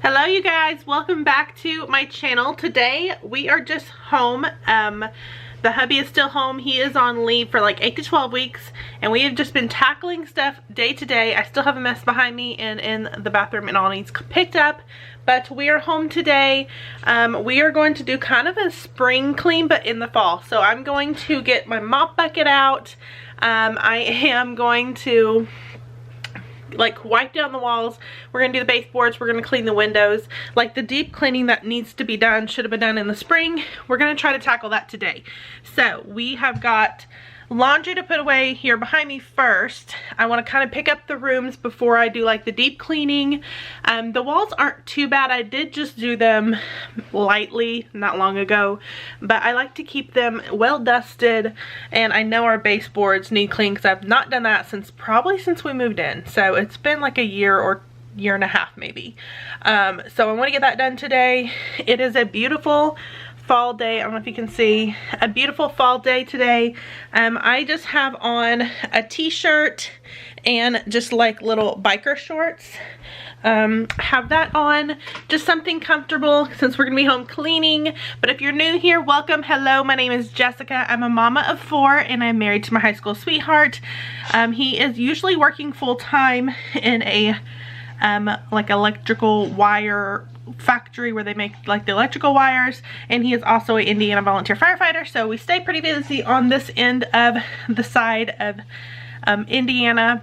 Hello you guys, welcome back to my channel. Today we are just home. The hubby is still home. He is on leave for like 8 to 12 weeks and we have just been tackling stuff day to day. I still have a mess behind me and in the bathroom and all needs picked up, but we are home today. We are going to do kind of a spring clean but in the fall. So I'm going to get my mop bucket out. I am going to like wipe down the walls. We're gonna do the baseboards. We're gonna clean the windows. Like the deep cleaning that needs to be done should have been done in the spring. We're gonna try to tackle that today. So we have got laundry to put away here behind me first. I want to kind of pick up the rooms before I do like the deep cleaning. The walls aren't too bad. I did just do them lightly not long ago, but I like to keep them well dusted, and I know our baseboards need clean because I've not done that probably since we moved in. So it's been like a year or year and a half maybe. So I want to get that done today. It is a beautiful fall day. I don't know if you can see, a beautiful fall day today. I just have on a t-shirt and just like little biker shorts. Have that on, just something comfortable since we're gonna be home cleaning. But if you're new here, welcome. Hello, my name is Jessica. I'm a mama of 4 and I'm married to my high school sweetheart. He is usually working full-time in a like electrical wire factory where they make like the electrical wires, and he is also an Indiana volunteer firefighter, so we stay pretty busy on this end of the side of Indiana.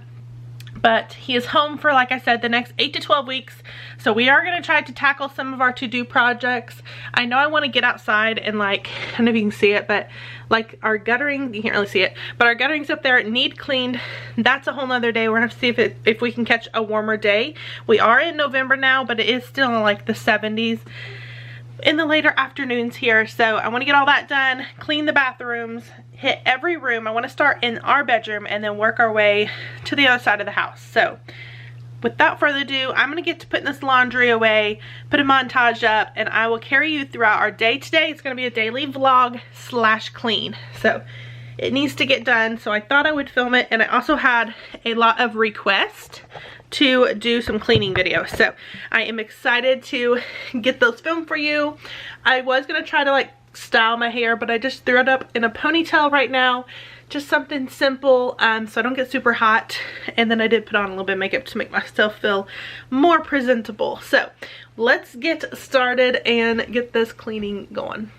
But he is home for, like I said, the next 8 to 12 weeks. So we are going to try to tackle some of our to-do projects. I know I want to get outside and like, I don't know if you can see it, but like our guttering, you can't really see it, but our gutterings up there need cleaned. That's a whole nother day. We're going to have to see if we can catch a warmer day. We are in November now, but it is still in like the 70s in the later afternoons here. So I want to get all that done, clean the bathrooms, hit every room. I want to start in our bedroom and then work our way to the other side of the house. So without further ado, I'm going to get to putting this laundry away, put a montage up, and I will carry you throughout our day today. It's going to be a daily vlog / clean. So it needs to get done, so I thought I would film it. And I also had a lot of requests to do some cleaning videos, so I am excited to get those filmed for you. I was gonna try to like style my hair, but I just threw it up in a ponytail right now, just something simple, so I don't get super hot. And then I did put on a little bit of makeup to make myself feel more presentable. So let's get started and get this cleaning going.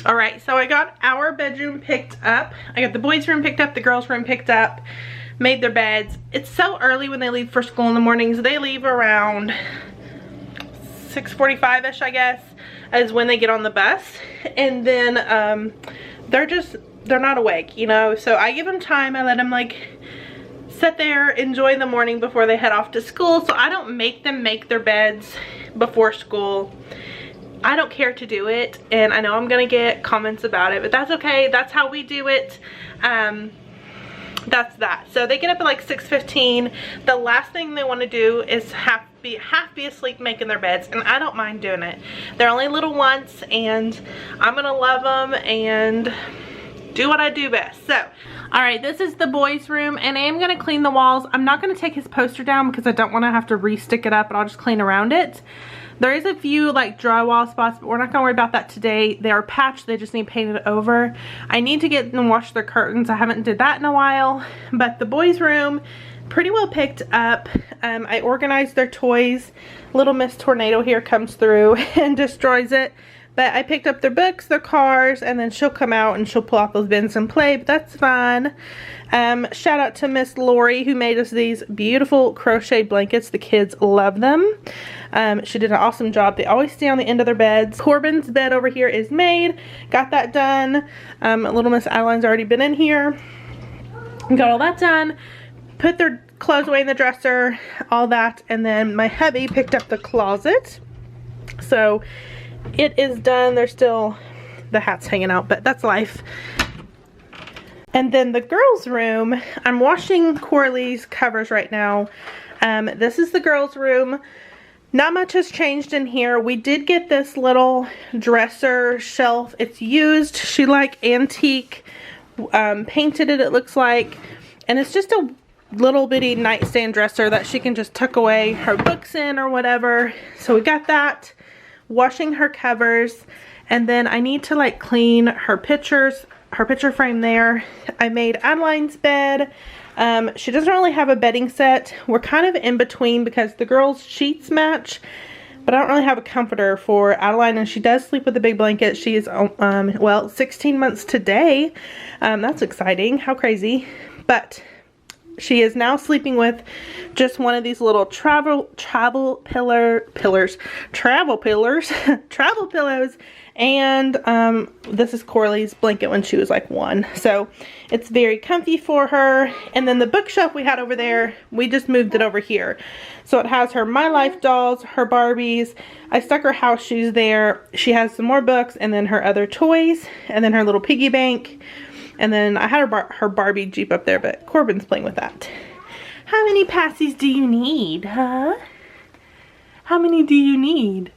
Alright, so I got our bedroom picked up. I got the boys' room picked up, the girls' room picked up, made their beds. It's so early when they leave for school in the mornings. They leave around 6:45-ish, I guess, is when they get on the bus. And then they're not awake, you know, so I give them time. I let them like sit there, enjoy the morning before they head off to school. So I don't make them make their beds before school. I don't care to do it, and I know I'm gonna get comments about it, but that's okay. That's how we do it. that's that. So they get up at like 6:15. The last thing they want to do is half be asleep making their beds, and I don't mind doing it. They're only little once, and I'm gonna love them and do what I do best. So alright, this is the boys' room, and I am gonna clean the walls. I'm not gonna take his poster down because I don't want to have to re-stick it up, but I'll just clean around it. There is a few like drywall spots, but we're not gonna worry about that today. They are patched, they just need painted over. I need to get them wash their curtains. I haven't did that in a while. But the boys' room, pretty well picked up. I organized their toys. Little Miss Tornado here comes through and destroys it. But I picked up their books, their cars, and then she'll come out and she'll pull out those bins and play, but that's fun. Shout out to Miss Lori who made us these beautiful crochet blankets. The kids love them. She did an awesome job. They always stay on the end of their beds. Corbin's bed over here is made. Got that done. Little Miss Adeline's already been in here. Got all that done. Put their clothes away in the dresser, all that, and then my hubby picked up the closet. So it is done. There's still the hats hanging out, but that's life. And then the girls' room, I'm washing Corley's covers right now. This is the girls' room. Not much has changed in here. We did get this little dresser shelf. It's used. She like antique painted it looks like. And it's just a little bitty nightstand dresser that she can just tuck away her books in or whatever. So we got that. Washing her covers, and then I need to like clean her pictures, her picture frame there. I made Adeline's bed. She doesn't really have a bedding set. We're kind of in between because the girls' sheets match, but I don't really have a comforter for Adeline, and she does sleep with a big blanket. She is well, 16 months today. That's exciting. How crazy. But she is now sleeping with just one of these little travel pillows, and this is Corley's blanket when she was like 1. So it's very comfy for her. And then the bookshelf we had over there, we just moved it over here. So it has her My Life dolls, her Barbies. I stuck her house shoes there. She has some more books, and then her other toys, and then her little piggy bank. And then I had her Barbie Jeep up there, but Corbin's playing with that. How many passies do you need, huh? How many do you need?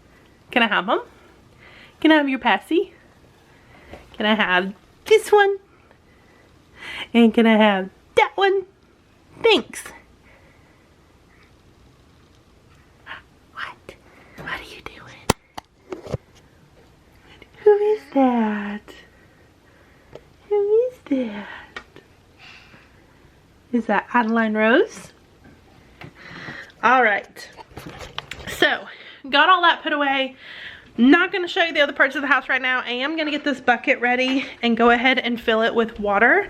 Can I have them? Can I have your passy? Can I have this one? And can I have that one? Thanks. What? What are you doing? Who is that? Who is that? Is that Adeline Rose? Alright. So, got all that put away. Not going to show you the other parts of the house right now. I am going to get this bucket ready and go ahead and fill it with water.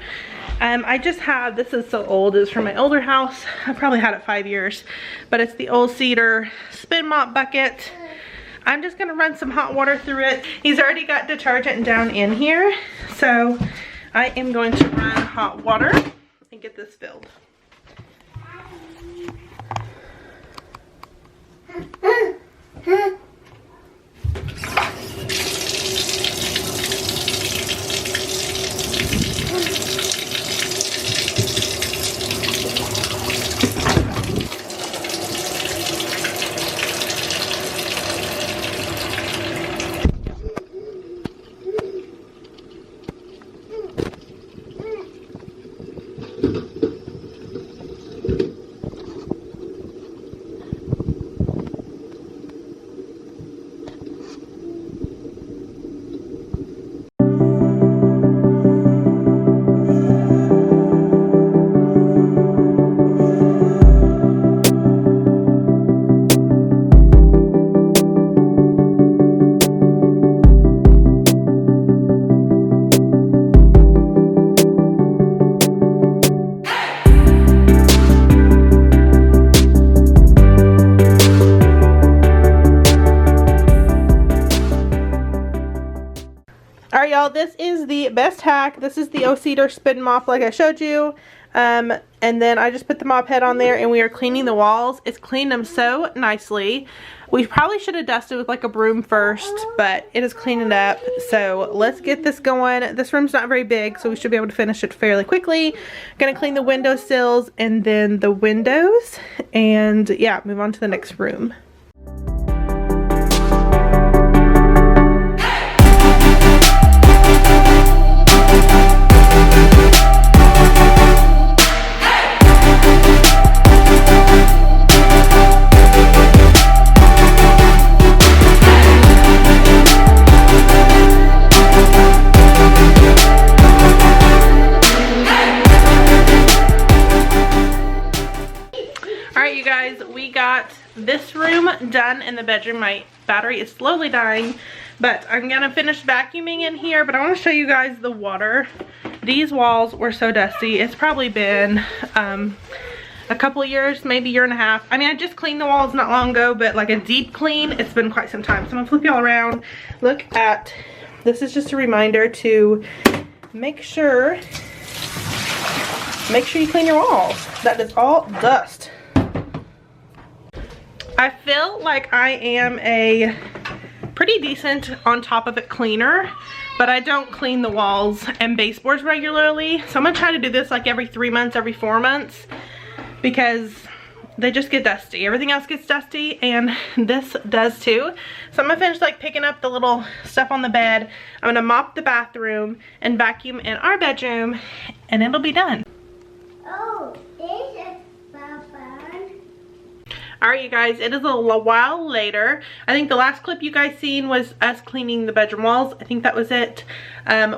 I just have, this is so old, it's from my older house. I probably had it 5 years. But it's the old cedar spin mop bucket. I'm just going to run some hot water through it. He's already got detergent down in here. So I am going to run hot water and get this filled. Alright, y'all, this is the best hack. This is the O-Cedar spin mop like I showed you. And then I just put the mop head on there and we are cleaning the walls. It's cleaned them so nicely. We probably should have dusted with like a broom first, but it is cleaning up. So let's get this going. This room's not very big, so we should be able to finish it fairly quickly. Gonna clean the window sills and then the windows, and yeah, move on to the next room. We got this room done in the bedroom. My battery is slowly dying, but I'm gonna finish vacuuming in here. But I want to show you guys the water. These walls were so dusty. It's probably been a couple of years, maybe a year and a half. I mean, I just cleaned the walls not long ago, but like a deep clean, it's been quite some time. So I'm gonna flip y'all around. Look at this. Is just a reminder to make sure you clean your walls. That is all dust. I feel like I am a pretty decent on top of it cleaner, but I don't clean the walls and baseboards regularly. So I'm gonna try to do this like every 3 months, every 4 months, because they just get dusty. Everything else gets dusty and this does too. So I'm gonna finish like picking up the little stuff on the bed. I'm gonna mop the bathroom and vacuum in our bedroom and it'll be done. Oh, this is Baba. Alright, you guys, it is a while later. I think the last clip you guys seen was us cleaning the bedroom walls. I think that was it.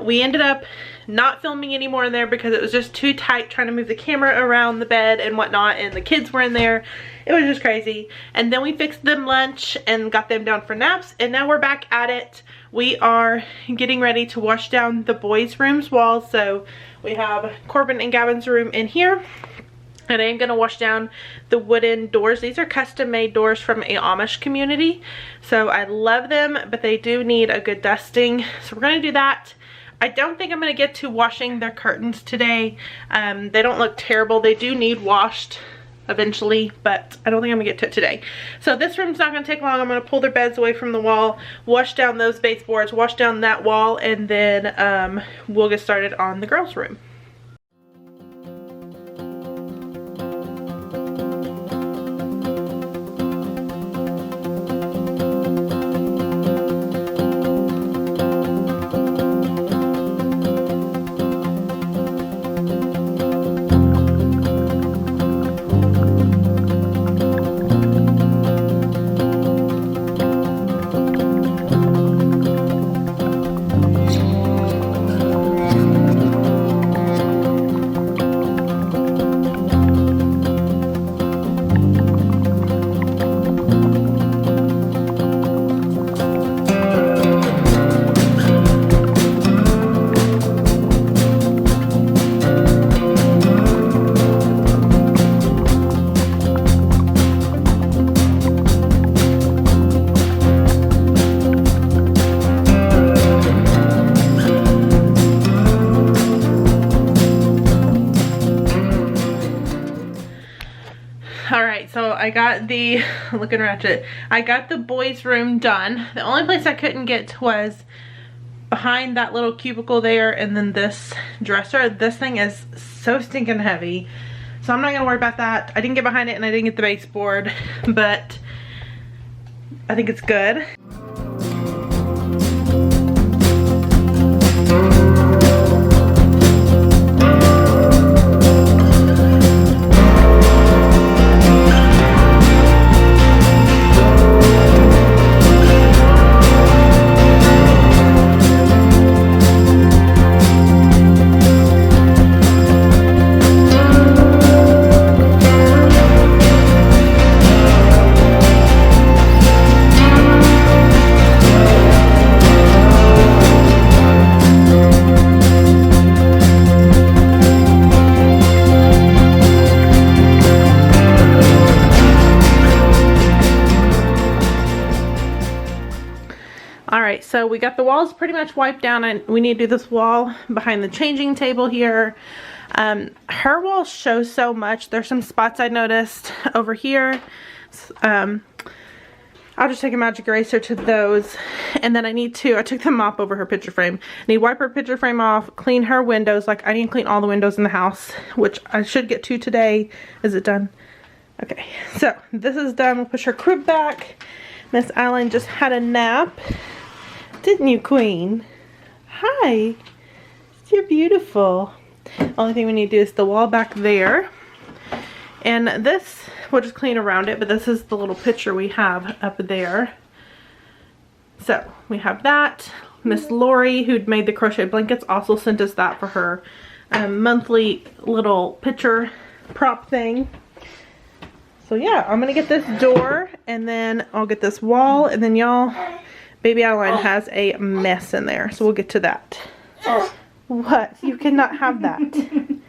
We ended up not filming anymore in there because it was just too tight trying to move the camera around the bed and whatnot, and the kids were in there. It was just crazy. And then we fixed them lunch and got them down for naps, and now we're back at it. We are getting ready to wash down the boys' rooms walls. So we have Corbin and Gavin's room in here. And I am going to wash down the wooden doors. These are custom made doors from a Amish community. So I love them, but they do need a good dusting. So we're going to do that. I don't think I'm going to get to washing their curtains today. They don't look terrible. They do need washed eventually, but I don't think I'm going to get to it today. So this room's not going to take long. I'm going to pull their beds away from the wall, wash down those baseboards, wash down that wall, and then we'll get started on the girls' room. So I got the, looking ratchet, I got the boys' room done. The only place I couldn't get was behind that little cubicle there, and then this dresser. This thing is so stinking heavy, so I'm not gonna worry about that. I didn't get behind it and I didn't get the baseboard, but I think it's good. we got the walls pretty much wiped down, and we need to do this wall behind the changing table here. Her wall shows so much. There's some spots I noticed over here. I'll just take a magic eraser to those. And then I took the mop over her picture frame. I need to wipe her picture frame off, clean her windows. Like, I need to clean all the windows in the house, which I should get to today. Is it done? Okay, so this is done. We'll push her crib back. Miss Adeline just had a nap. Didn't you, Queen? Hi. You're beautiful. Only thing we need to do is the wall back there. And this, we'll just clean around it, but this is the little picture we have up there. So we have that. Miss Lori, who'd made the crochet blankets, also sent us that for her monthly little picture prop thing. So yeah, I'm gonna get this door, and then I'll get this wall, and then y'all, baby Adeline has a mess in there, so we'll get to that. What? You cannot have that.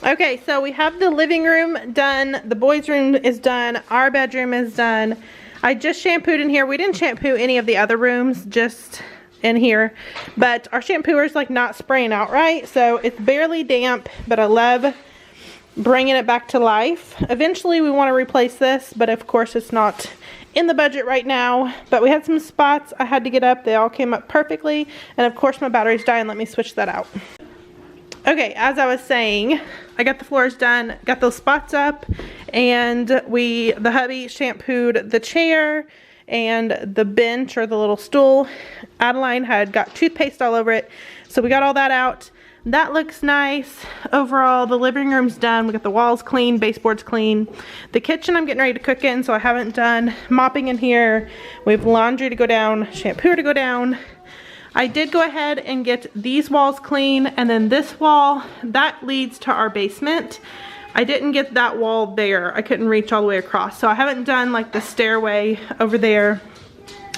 Okay, so we have the living room done, the boys' room is done, our bedroom is done. I just shampooed in here. We didn't shampoo any of the other rooms, just in here. But our shampooer's like not spraying out right, so it's barely damp, but I love bringing it back to life. Eventually we want to replace this, but of course it's not in the budget right now, but we had some spots I had to get up. They all came up perfectly, and of course my battery's dying. Let me switch that out. Okay, as I was saying, I got the floors done, got those spots up, and the hubby shampooed the chair and the bench or the little stool. Adeline had got toothpaste all over it, so we got all that out. That looks nice. Overall, the living room's done. We got the walls clean, baseboards clean. The kitchen I'm getting ready to cook in, so I haven't done mopping in here. We have laundry to go down, shampoo to go down. I did go ahead and get these walls clean, and then this wall, that leads to our basement. I didn't get that wall there. I couldn't reach all the way across, so I haven't done like the stairway over there,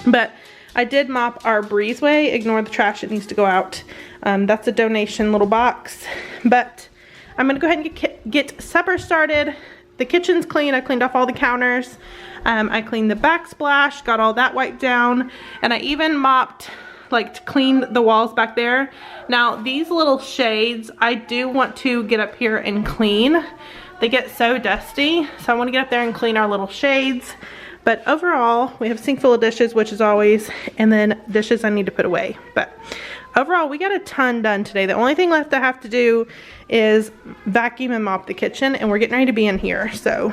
but I did mop our breezeway. Ignore the trash, it needs to go out. That's a donation little box, but I'm gonna go ahead and get supper started. The kitchen's clean. I cleaned off all the counters. I cleaned the backsplash, got all that wiped down, and I even mopped, like, to clean the walls back there. Now these little shades, I do want to get up here and clean. They get so dusty, so I want to get up there and clean our little shades. But overall, we have a sink full of dishes, which is always, and then dishes I need to put away. But overall, we got a ton done today. The only thing left I have to do is vacuum and mop the kitchen, and we're getting ready to be in here. So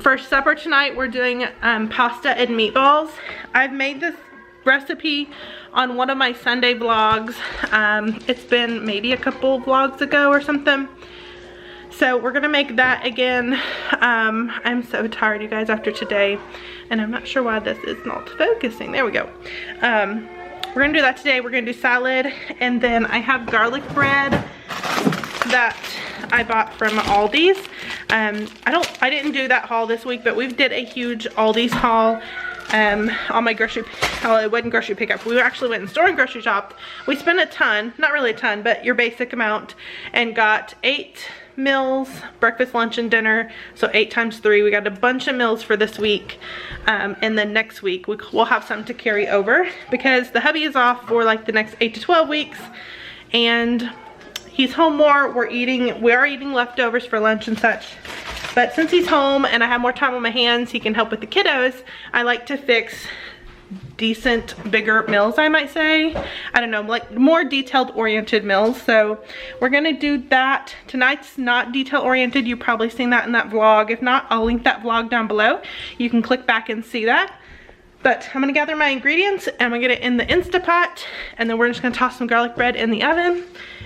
for supper tonight, we're doing pasta and meatballs. I've made this recipe on one of my Sunday vlogs. It's been maybe a couple vlogs ago or something. So we're gonna make that again. I'm so tired, you guys, after today, and I'm not sure why this is not focusing. There we go. We're gonna do that today. We're gonna do salad, and then I have garlic bread that I bought from Aldi's. I didn't do that haul this week, but we did a huge Aldi's haul on my grocery, oh, it wasn't grocery pickup. We actually went in store and grocery shopped. We spent a ton, not really a ton, but your basic amount, and got 8 meals, breakfast, lunch, and dinner. So 8 times 3, we got a bunch of meals for this week. And then next week we'll have some to carry over, because the hubby is off for like the next 8 to 12 weeks, and he's home more. We are eating leftovers for lunch and such. But since he's home and I have more time on my hands, he can help with the kiddos. I like to fix decent, bigger meals, I might say. I don't know, like more detailed oriented meals. So we're gonna do that. Tonight's not detail oriented. You've probably seen that in that vlog. If not, I'll link that vlog down below. You can click back and see that. But I'm gonna gather my ingredients and I'm gonna get it in the Instapot, and then we're just gonna toss some garlic bread in the oven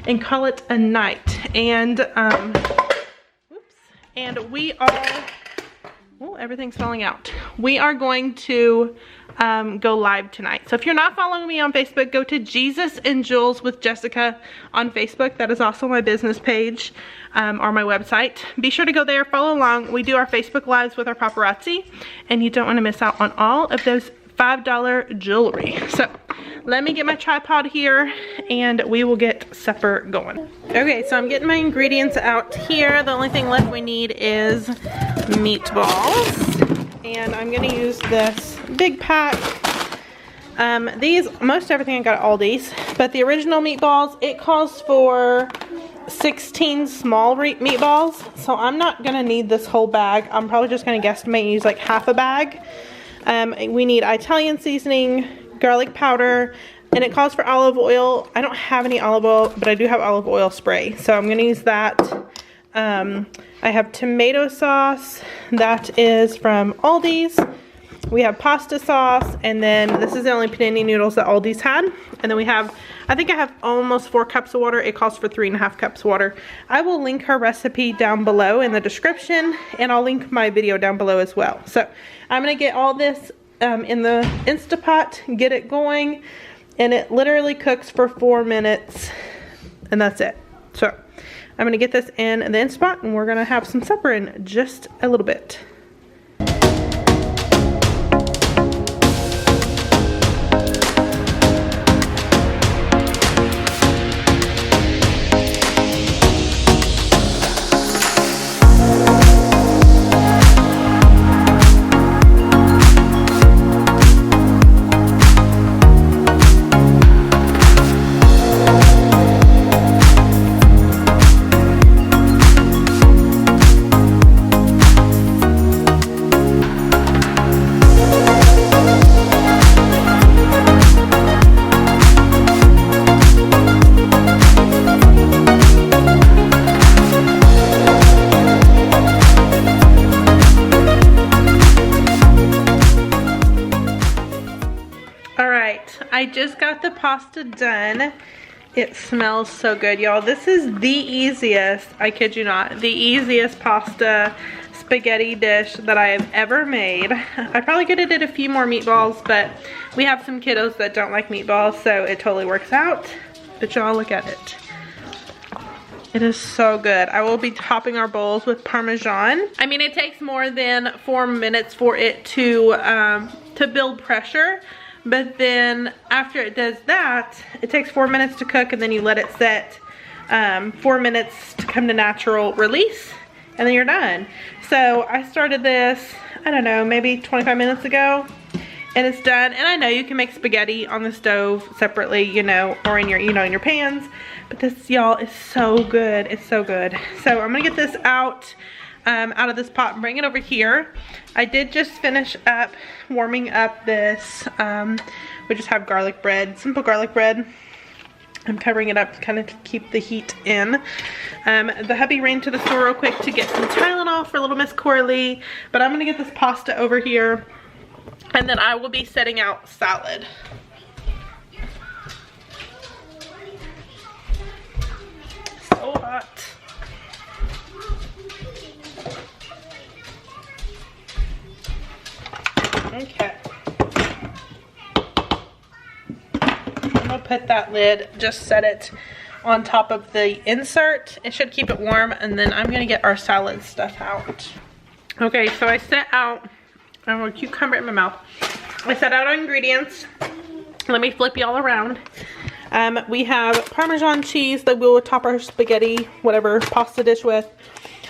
and call it a night. And we are, oh, everything's falling out. We are going to go live tonight. So if you're not following me on Facebook, go to Jesus and Jules with Jessica on Facebook. That is also my business page, or my website. Be sure to go there, follow along. We do our Facebook lives with our paparazzi, and you don't want to miss out on all of those $5 jewelry. So let me get my tripod here and we will get supper going. Okay, so I'm getting my ingredients out here. The only thing left we need is meatballs, and I'm gonna use this big pack. Most everything I got at Aldi's, but the original meatballs, it calls for 16 small meatballs, so I'm not gonna need this whole bag. I'm probably just gonna guesstimate and use like half a bag. We need Italian seasoning, garlic powder, and it calls for olive oil. I don't have any olive oil, but I do have olive oil spray, so I'm gonna use that. I have tomato sauce, that is from Aldi's. We have pasta sauce, and then this is the only panini noodles that Aldi's had. And then we have, I think I have almost 4 cups of water. It calls for 3.5 cups of water. I will link her recipe down below in the description, and I'll link my video down below as well. So I'm gonna get all this in the Instapot, get it going, and it literally cooks for 4 minutes, and that's it. So I'm gonna get this in the Instapot, and we're gonna have some supper in just a little bit. pasta done. It smells so good, y'all. This is the easiest, I kid you not, the easiest pasta spaghetti dish that I have ever made. I probably could have did a few more meatballs, but we have some kiddos that don't like meatballs, so it totally works out. But y'all, look at it. It is so good. I will be topping our bowls with Parmesan. I mean, it takes more than 4 minutes for it to build pressure. But then after it does that, it takes 4 minutes to cook, and then you let it set 4 minutes to come to natural release, and then you're done. So I started this, I don't know, maybe 25 minutes ago, and it's done. And I know you can make spaghetti on the stove separately, you know, or in your, you know, in your pans. But this, y'all, is so good. It's so good. So I'm gonna get this out of this pot and bring it over here. I did just finish up warming up this. We just have garlic bread, simple garlic bread. I'm covering it up kind of to keep the heat in. The hubby ran to the store real quick to get some Tylenol for little Miss Coralie, but I'm gonna get this pasta over here, and then I will be setting out salad. So hot. Okay. I'm gonna put that lid, just set it on top of the insert. It should keep it warm, and then I'm gonna get our salad stuff out. Okay, so I set out, I have a cucumber in my mouth. I set out our ingredients. Let me flip y'all around. We have Parmesan cheese that we will top our spaghetti, whatever, pasta dish with.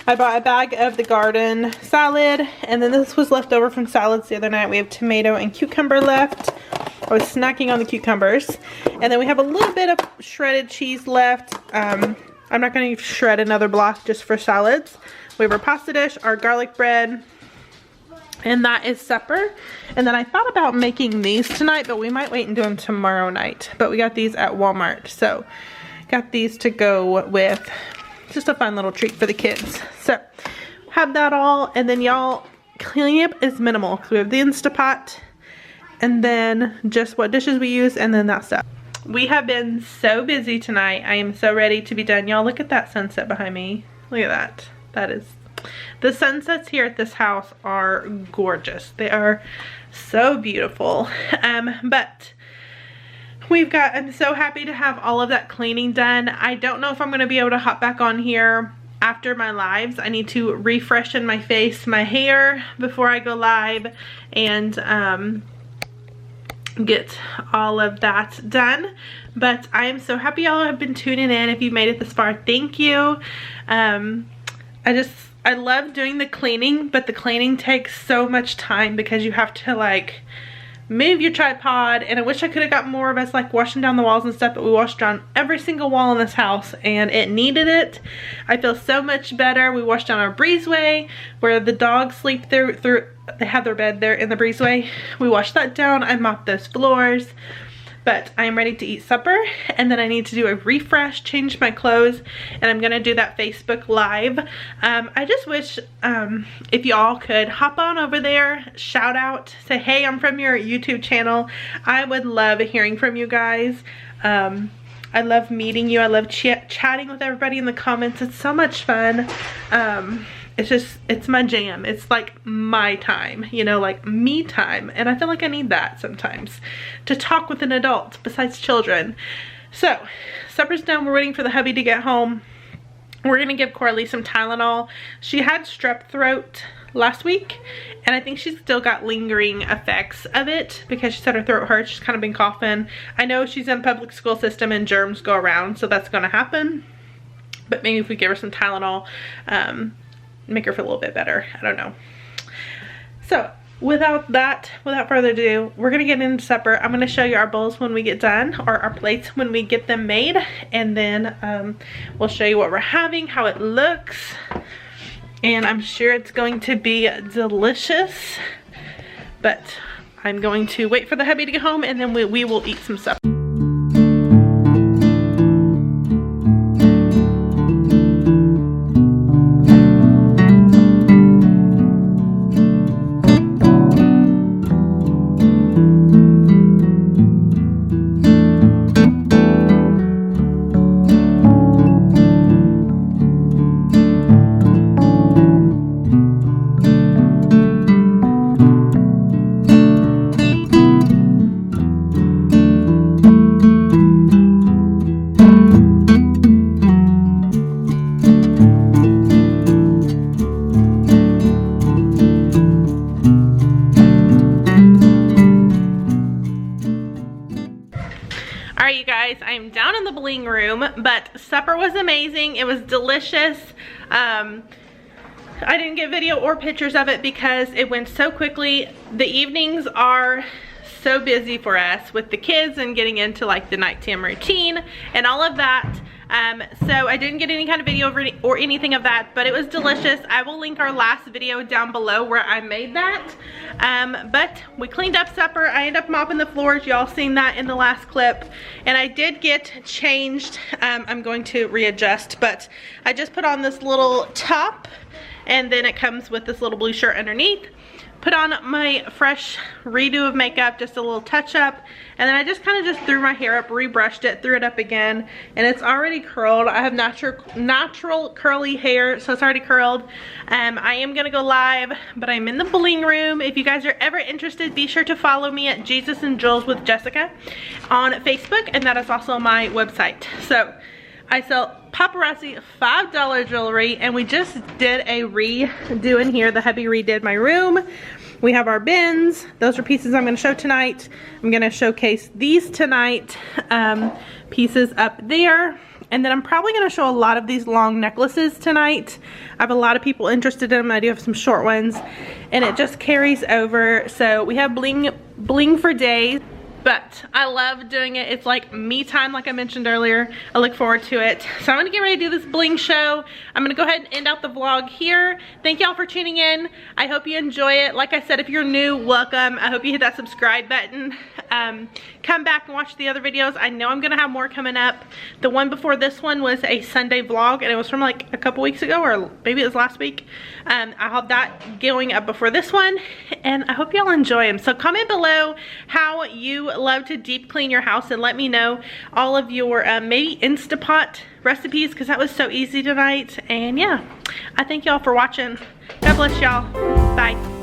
I bought a bag of the garden salad, and then this was left over from salads the other night. We have tomato and cucumber left. I was snacking on the cucumbers. And then we have a little bit of shredded cheese left. I'm not going to shred another block just for salads. We have our pasta dish, our garlic bread, and that is supper. And then I thought about making these tonight, but we might wait and do them tomorrow night. But we got these at Walmart, so got these to go with. Just a fun little treat for the kids. So have that all, and then y'all, cleanup is minimal because we have the Instapot, and then just what dishes we use, and then that stuff. We have been so busy tonight. I am so ready to be done. Y'all, look at that sunset behind me. Look at that. That is, the sunsets here at this house are gorgeous. They are so beautiful. But I'm so happy to have all of that cleaning done. I don't know if I'm going to be able to hop back on here after my lives. I need to refreshen my face, my hair before I go live, and get all of that done. But I am so happy y'all have been tuning in. If you made it this far, thank you. I love doing the cleaning, but the cleaning takes so much time because you have to like move your tripod, and I wish I could have got more of us like washing down the walls and stuff, but we washed down every single wall in this house and it needed it. I feel so much better. We washed down our breezeway where the dogs sleep through they have their bed there in the breezeway. We washed that down. I mopped those floors. But I am ready to eat supper, and then I need to do a refresh, change my clothes, and I'm gonna do that Facebook Live. I just wish if y'all could hop on over there, shout out, say, hey, I'm from your YouTube channel. I would love hearing from you guys. I love meeting you. I love chatting with everybody in the comments. It's so much fun. It's my jam. It's like my time, you know, like me time. And I feel like I need that sometimes to talk with an adult besides children. So, supper's done. We're waiting for the hubby to get home. We're going to give Coralie some Tylenol. She had strep throat last week, and I think she's still got lingering effects of it because she said her throat hurts. She's kind of been coughing. I know she's in a public school system and germs go around, so that's going to happen. But maybe if we give her some Tylenol, make her feel a little bit better. I don't know. So without further ado, we're gonna get into supper. I'm gonna show you our bowls when we get done, or our plates when we get them made, and then we'll show you what we're having, how it looks, and I'm sure it's going to be delicious. But I'm going to wait for the hubby to get home, and then we will eat some supper. guys. I'm down in the bling room, but supper was amazing. It was delicious. I didn't get video or pictures of it because it went so quickly. The evenings are so busy for us with the kids and getting into like the nighttime routine and all of that. So I didn't get any kind of video or anything of that, but it was delicious. I will link our last video down below where I made that. But we cleaned up supper. I ended up mopping the floors. Y'all seen that in the last clip. And I did get changed. I'm going to readjust, but I just put on this little top, and then it comes with this little blue shirt underneath. Put on my fresh redo of makeup, just a little touch up, and then I just kind of just threw my hair up, rebrushed it, threw it up again, and it's already curled. I have natural curly hair, so it's already curled. I am gonna go live, but I'm in the bling room. If you guys are ever interested, be sure to follow me at Jesus and Jewels with Jessica on Facebook, and that is also my website. So I sell paparazzi $5 jewelry, and we just did a redo in here. The hubby redid my room. We have our bins. Those are pieces I'm going to show tonight. I'm going to showcase these tonight, pieces up there. And then I'm probably going to show a lot of these long necklaces tonight. I have a lot of people interested in them. I do have some short ones, and it just carries over. So we have bling for days. But I love doing it. It's like me time, like I mentioned earlier. I look forward to it. So I'm gonna get ready to do this bling show. I'm gonna go ahead and end out the vlog here. Thank y'all for tuning in. I hope you enjoy it. Like I said, if you're new, welcome. I hope you hit that subscribe button. Come back and watch the other videos. I know I'm gonna have more coming up. The one before this one was a Sunday vlog, and it was from like a couple weeks ago, or maybe it was last week. I have that going up before this one, and I hope y'all enjoy them. So comment below how you love to deep clean your house, and let me know all of your maybe Instapot recipes, because that was so easy tonight. And yeah, I thank y'all for watching. God bless y'all. Bye.